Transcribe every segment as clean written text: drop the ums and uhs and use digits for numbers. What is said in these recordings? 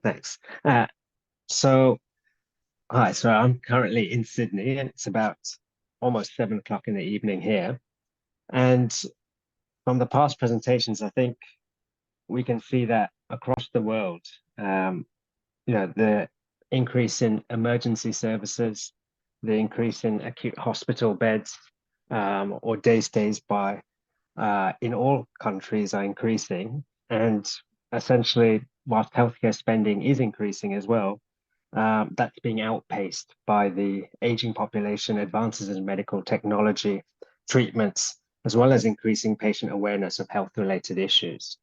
Thanks. So, hi, so I'm currently in Sydney and it's about almost 7 o'clock in the evening here. And from the past presentations, I think we can see that across the world, um, the increase in emergency services, the increase in acute hospital beds, or day stays in all countries are increasing. And essentially, whilst healthcare spending is increasing as well, that's being outpaced by the aging population, advances in medical technology, treatments, as well as increasing patient awareness of health-related issues.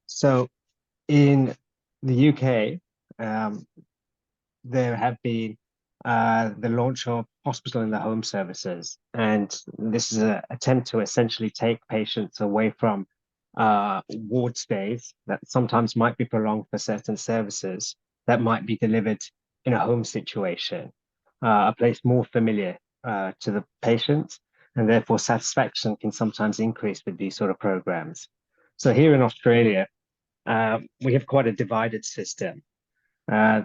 So in the UK, there have been the launch of hospital in the home services. And this is an attempt to essentially take patients away from ward stays that sometimes might be prolonged for certain services that might be delivered in a home situation, a place more familiar to the patient, and therefore satisfaction can sometimes increase with these sort of programs. So here in Australia, we have quite a divided system. Uh,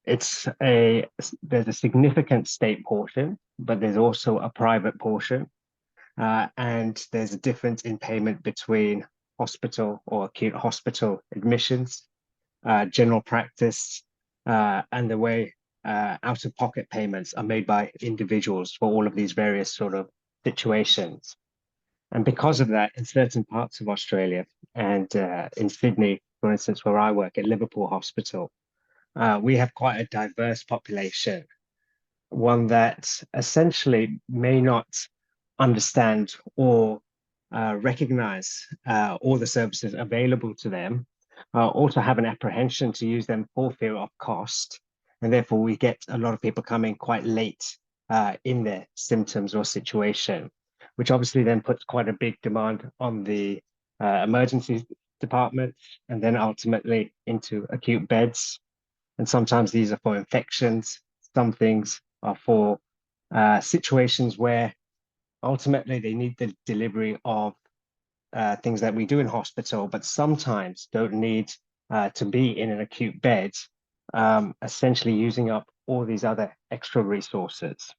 there's a significant state portion, but there's also a private portion. And there's a difference in payment between hospital or acute hospital admissions, general practice, and the way out-of-pocket payments are made by individuals for all of these various sort of situations. And because of that, in certain parts of Australia and in Sydney, for instance, where I work at Liverpool Hospital, we have quite a diverse population, one that essentially may not understand or recognize all the services available to them, also have an apprehension to use them for fear of cost. And therefore, we get a lot of people coming quite late in their symptoms or situation, which obviously then puts quite a big demand on the emergency department and then ultimately into acute beds. And sometimes these are for infections. Some things are for situations where ultimately they need the delivery of things that we do in hospital, but sometimes don't need to be in an acute bed, essentially using up all these other extra resources.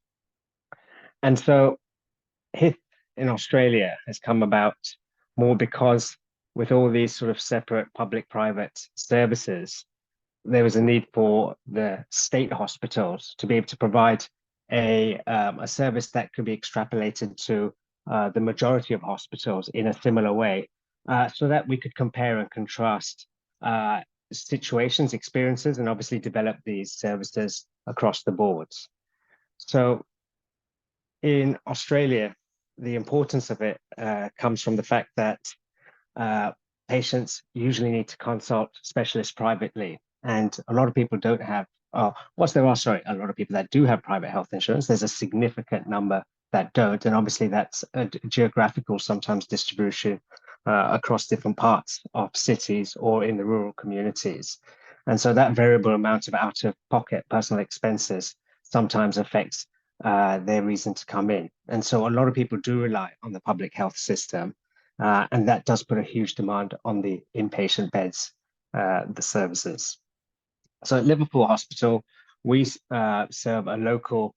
And so HITH in Australia has come about more because with all these sort of separate public-private services, there was a need for the state hospitals to be able to provide a service that could be extrapolated to the majority of hospitals in a similar way, so that we could compare and contrast situations, experiences, and obviously develop these services across the boards. So in Australia, the importance of it comes from the fact that patients usually need to consult specialists privately. And a lot of people don't have, a lot of people that do have private health insurance, there's a significant number that don't. And obviously that's a geographical sometimes distribution across different parts of cities or in the rural communities. And so that variable amount of out-of-pocket personal expenses sometimes affects their reason to come in. And so a lot of people do rely on the public health system, and that does put a huge demand on the inpatient beds, the services. So at Liverpool Hospital, we serve a local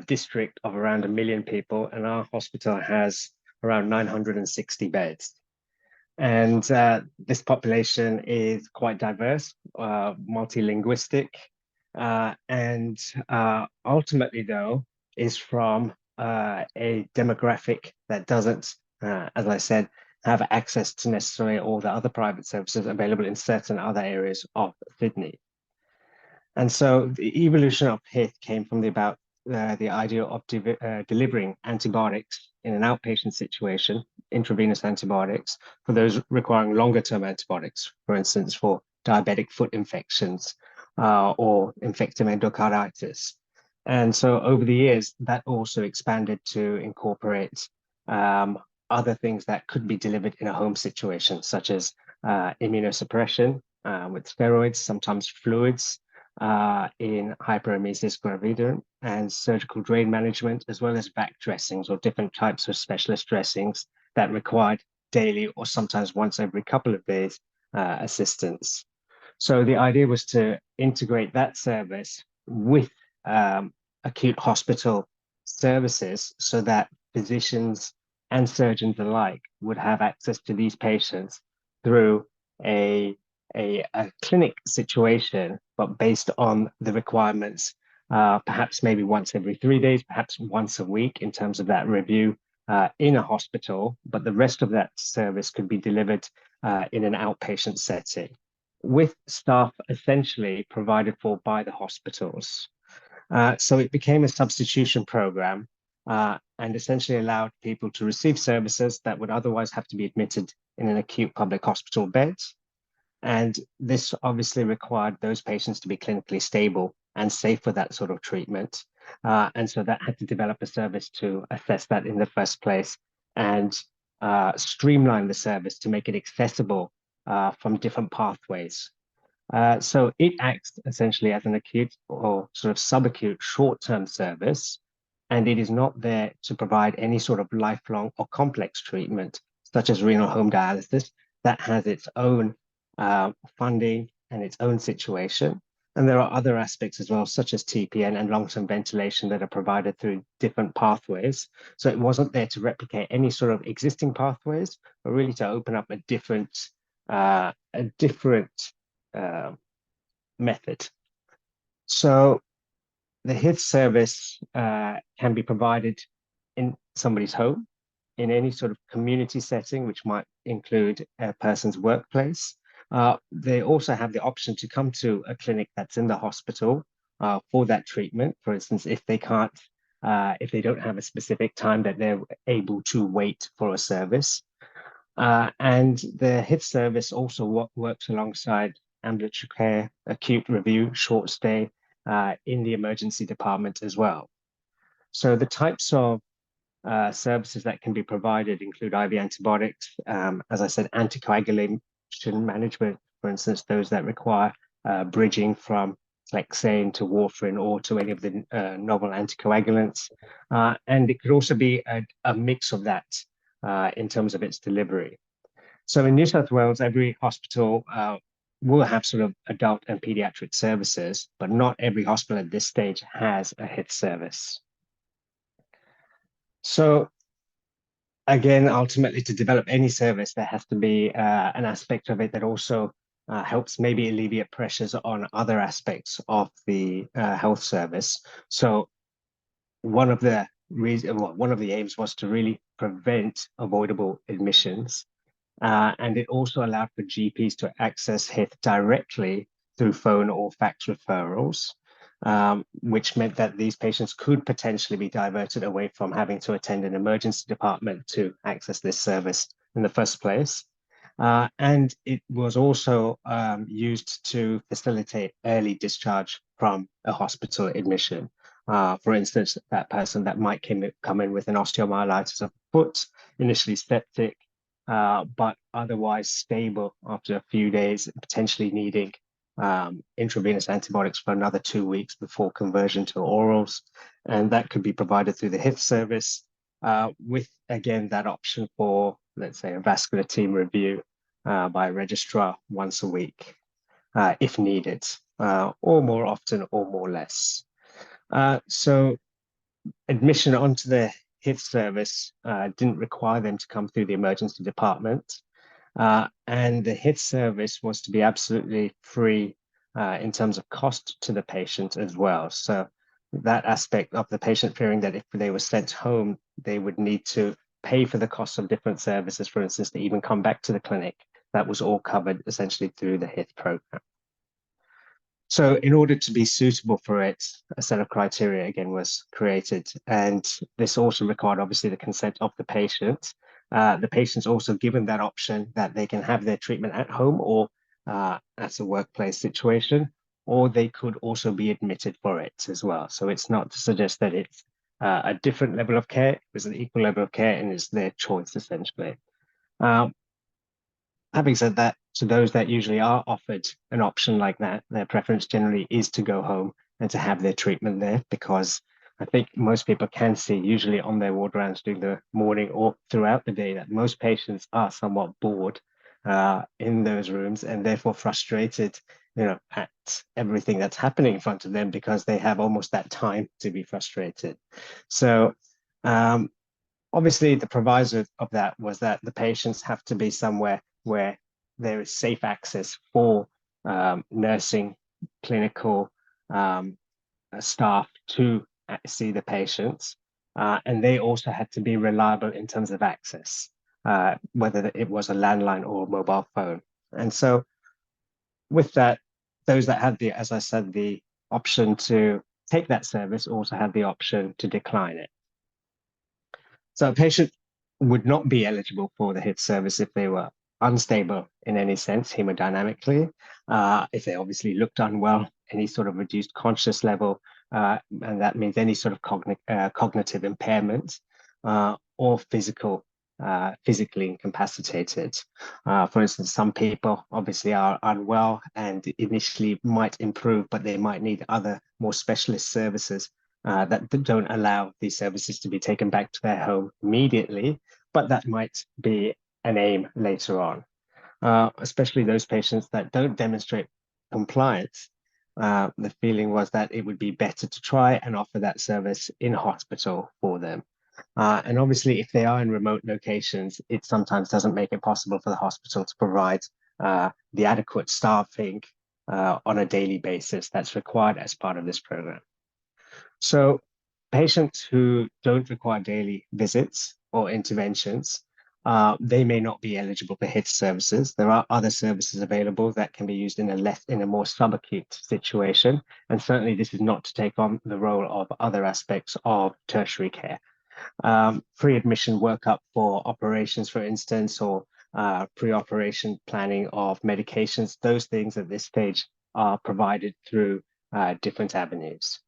district of around 1 million people, and our hospital has around 960 beds. And this population is quite diverse, multilinguistic, and ultimately, though, is from a demographic that doesn't, as I said, have access to necessarily all the other private services available in certain other areas of Sydney. And so the evolution of HITH came from the idea of delivering antibiotics in an outpatient situation, intravenous antibiotics, for those requiring longer-term antibiotics, for instance, for diabetic foot infections or infective endocarditis. And so over the years, that also expanded to incorporate other things that could be delivered in a home situation, such as immunosuppression with steroids, sometimes fluids, in hyperemesis gravidarum, and surgical drain management, as well as back dressings or different types of specialist dressings that required daily or sometimes once every couple of days assistance. So the idea was to integrate that service with acute hospital services so that physicians and surgeons alike would have access to these patients through a, a clinic situation, but based on the requirements, perhaps maybe once every 3 days, perhaps once a week in terms of that review in a hospital, but the rest of that service could be delivered in an outpatient setting with staff essentially provided for by the hospitals. So it became a substitution program and essentially allowed people to receive services that would otherwise have to be admitted in an acute public hospital bed. And this obviously required those patients to be clinically stable and safe for that sort of treatment. And so that had to develop a service to assess that in the first place and streamline the service to make it accessible from different pathways. So it acts essentially as an acute or sort of subacute short-term service, and it is not there to provide any sort of lifelong or complex treatment, such as renal home dialysis, that has its own funding and its own situation. And there are other aspects as well, such as TPN and long-term ventilation that are provided through different pathways. So it wasn't there to replicate any sort of existing pathways, but really to open up a different method. So the HITH service can be provided in somebody's home, in any sort of community setting, which might include a person's workplace. They also have the option to come to a clinic that's in the hospital for that treatment. For instance, if they can't, if they don't have a specific time that they're able to wait for a service. And the HITH service also works alongside ambulatory care, acute review, short stay in the emergency department as well. So the types of services that can be provided include IV antibiotics, as I said, anticoagulation management, for instance, those that require bridging from Clexane to warfarin or to any of the novel anticoagulants. And it could also be a mix of that in terms of its delivery. So in New South Wales, every hospital will have sort of adult and pediatric services, but not every hospital at this stage has a HITH service. So again, ultimately, to develop any service, there has to be an aspect of it that also helps maybe alleviate pressures on other aspects of the health service. So one of the aims was to really prevent avoidable admissions. And it also allowed for GPs to access HITH directly through phone or fax referrals, which meant that these patients could potentially be diverted away from having to attend an emergency department to access this service in the first place. And it was also used to facilitate early discharge from a hospital admission. For instance, that person that might come in with an osteomyelitis of the foot, initially septic, but otherwise stable after a few days, potentially needing intravenous antibiotics for another 2 weeks before conversion to orals. And that could be provided through the HITH service with, again, that option for, let's say, a vascular team review by a registrar once a week, if needed, or more often or more less. So admission onto the HITH service didn't require them to come through the emergency department. And the HITH service was to be absolutely free in terms of cost to the patient as well. So that aspect of the patient fearing that if they were sent home, they would need to pay for the cost of different services, for instance, to even come back to the clinic, that was all covered essentially through the HITH program. So in order to be suitable for it, a set of criteria again was created. And this also required obviously the consent of the patient. The patient's also given that option that they can have their treatment at home or at a workplace situation, or they could also be admitted for it as well. So it's not to suggest that it's a different level of care, it's an equal level of care and it's their choice essentially. Having said that, to those that usually are offered an option like that, their preference generally is to go home and to have their treatment there, because I think most people can see, usually on their ward rounds during the morning or throughout the day, that most patients are somewhat bored in those rooms, and therefore frustrated, at everything that's happening in front of them, because they have almost that time to be frustrated. So obviously the proviso of that was that the patients have to be somewhere where there is safe access for nursing, clinical staff to see the patients. And they also had to be reliable in terms of access, whether it was a landline or a mobile phone. And so with that, those that had as I said, the option to take that service also had the option to decline it. So a patient would not be eligible for the HITH service if they were unstable in any sense hemodynamically, if they obviously looked unwell, any sort of reduced conscious level, and that means any sort of cognitive impairment, or physically incapacitated. For instance, some people obviously are unwell and initially might improve, but they might need other more specialist services that don't allow these services to be taken back to their home immediately, but that might be an aim later on, especially those patients that don't demonstrate compliance. The feeling was that it would be better to try and offer that service in hospital for them. And obviously, if they are in remote locations, it sometimes doesn't make it possible for the hospital to provide the adequate staffing on a daily basis that's required as part of this program. So patients who don't require daily visits or interventions, they may not be eligible for HITH services. There are other services available that can be used in a more subacute situation. And certainly this is not to take on the role of other aspects of tertiary care. Pre-admission workup for operations, for instance, or pre-operation planning of medications, those things at this stage are provided through different avenues.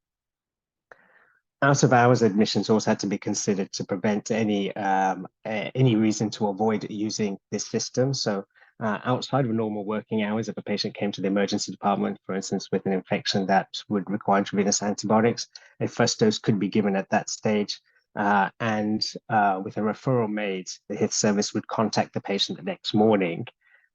Out of hours admissions also had to be considered to prevent any reason to avoid using this system. So outside of normal working hours, if a patient came to the emergency department, for instance, with an infection that would require intravenous antibiotics, a first dose could be given at that stage. And with a referral made, the HITH service would contact the patient the next morning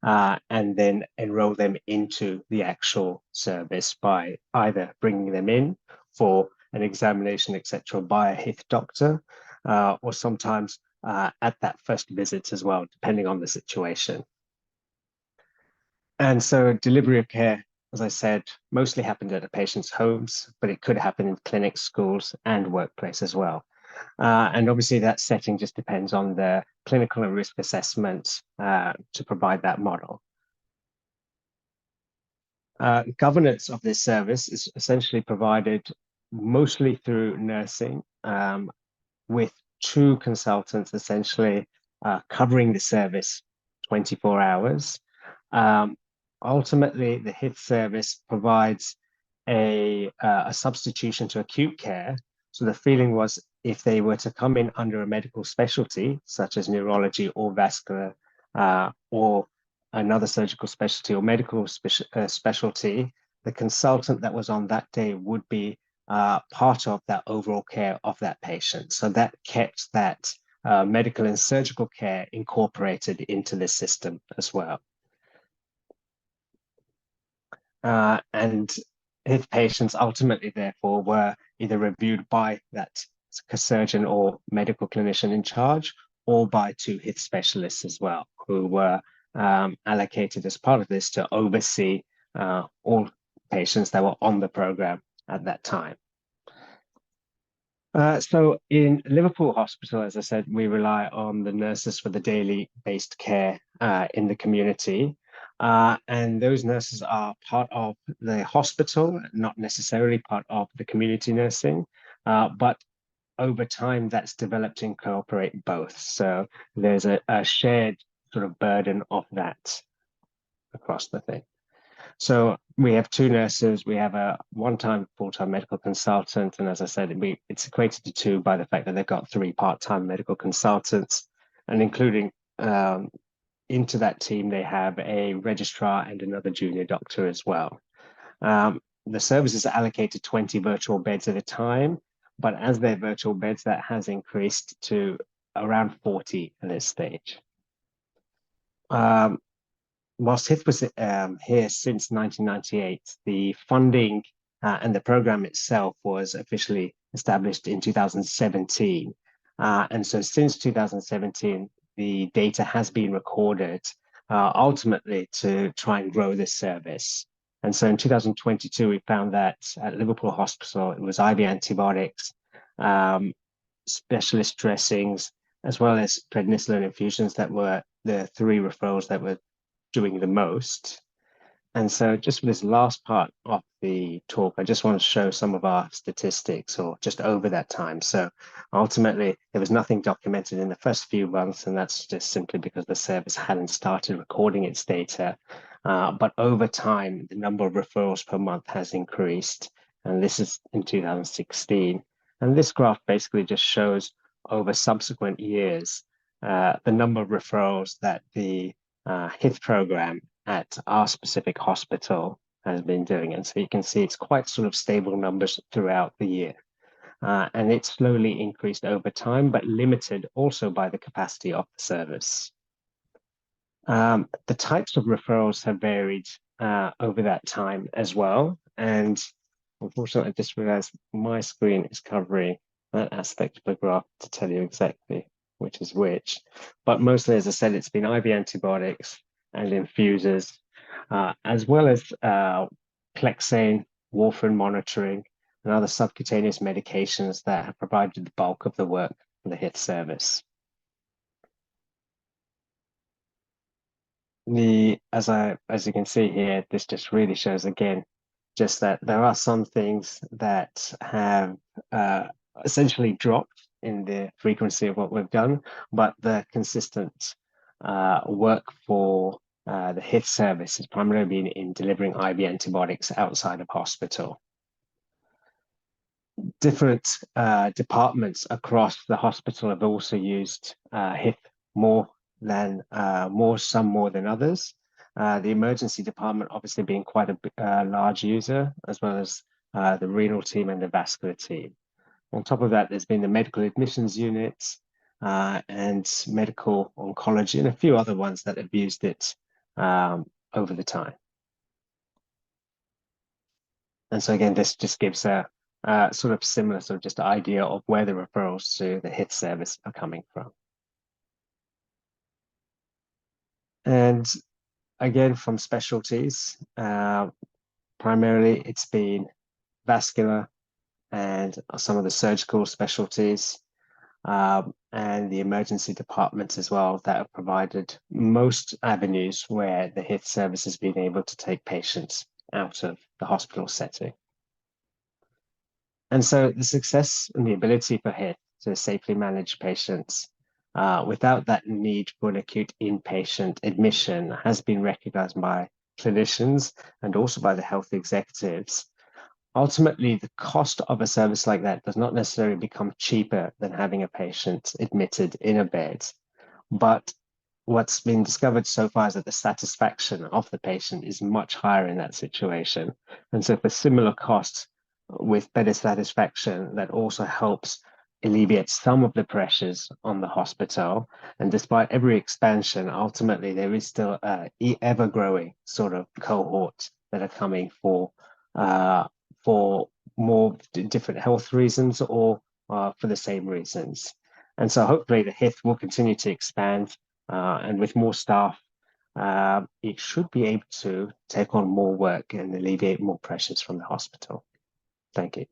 and then enroll them into the actual service by either bringing them in for an examination, etc., by a HITH doctor, or sometimes at that first visit as well, depending on the situation. And so delivery of care, as I said, mostly happened at a patient's homes, but it could happen in clinics, schools, and workplace as well. And obviously that setting just depends on the clinical and risk assessment to provide that model. Governance of this service is essentially provided mostly through nursing, with 2 consultants essentially covering the service 24 hours. Ultimately, the HITH service provides a substitution to acute care. So the feeling was if they were to come in under a medical specialty, such as neurology or vascular, or another surgical specialty or medical specialty, the consultant that was on that day would be part of that overall care of that patient. So that kept that medical and surgical care incorporated into the system as well. And his patients ultimately, therefore, were either reviewed by that surgeon or medical clinician in charge, or by 2 HITH specialists as well, who were allocated as part of this to oversee all patients that were on the program at that time. So in Liverpool Hospital, as I said, we rely on the nurses for the daily based care in the community. And those nurses are part of the hospital, not necessarily part of the community nursing, but over time that's developed to incorporate both. So there's a shared sort of burden of that across the thing. So we have 2 nurses, we have a one-time full-time medical consultant, and as I said, it's equated to 2 by the fact that they've got 3 part-time medical consultants, and including into that team, they have a registrar and another junior doctor as well. The service is allocated 20 virtual beds at a time, but as they're virtual beds, that has increased to around 40 at this stage. whilst HITH was here since 1998, the funding and the program itself was officially established in 2017. And so since 2017, the data has been recorded ultimately to try and grow this service. And so in 2022, we found that at Liverpool Hospital, it was IV antibiotics, specialist dressings, as well as prednisolone infusions that were the three referrals that were doing the most. And so just for this last part of the talk, I just want to show some of our statistics or just over that time. So ultimately, there was nothing documented in the first few months, and that's just simply because the service hadn't started recording its data. But over time, the number of referrals per month has increased, and this is in 2016. And this graph basically just shows over subsequent years, the number of referrals that the HITH program at our specific hospital has been doing. And so you can see it's quite sort of stable numbers throughout the year. And it's slowly increased over time, but limited also by the capacity of the service. The types of referrals have varied over that time as well. And unfortunately, I just realized my screen is covering that aspect of the graph to tell you exactly which is which. But mostly, as I said, it's been IV antibiotics and infusers, as well as Plexane, warfarin monitoring, and other subcutaneous medications that have provided the bulk of the work for the HITH service. As you can see here, this just really shows again, just that there are some things that have essentially dropped in the frequency of what we've done, but the consistent work for the HITH service has primarily been in delivering IV antibiotics outside of hospital. Different departments across the hospital have also used HITH some more than others. The emergency department obviously being quite a large user, as well as the renal team and the vascular team. On top of that, there's been the medical admissions units and medical oncology and a few other ones that have used it over the time. And so again, this just gives a sort of similar sort of just idea of where the referrals to the HITH service are coming from. And again, from specialties, primarily it's been vascular and some of the surgical specialties, and the emergency departments as well that have provided most avenues where the HITH service has been able to take patients out of the hospital setting. And so the success and the ability for HITH to safely manage patients without that need for an acute inpatient admission has been recognized by clinicians and also by the health executives. Ultimately, the cost of a service like that does not necessarily become cheaper than having a patient admitted in a bed. But what's been discovered so far is that the satisfaction of the patient is much higher in that situation. And so for similar costs with better satisfaction, that also helps alleviate some of the pressures on the hospital. And despite every expansion, ultimately, there is still an ever-growing sort of cohort that are coming for more different health reasons or for the same reasons. And so hopefully the HITH will continue to expand, and with more staff, it should be able to take on more work and alleviate more pressures from the hospital. Thank you.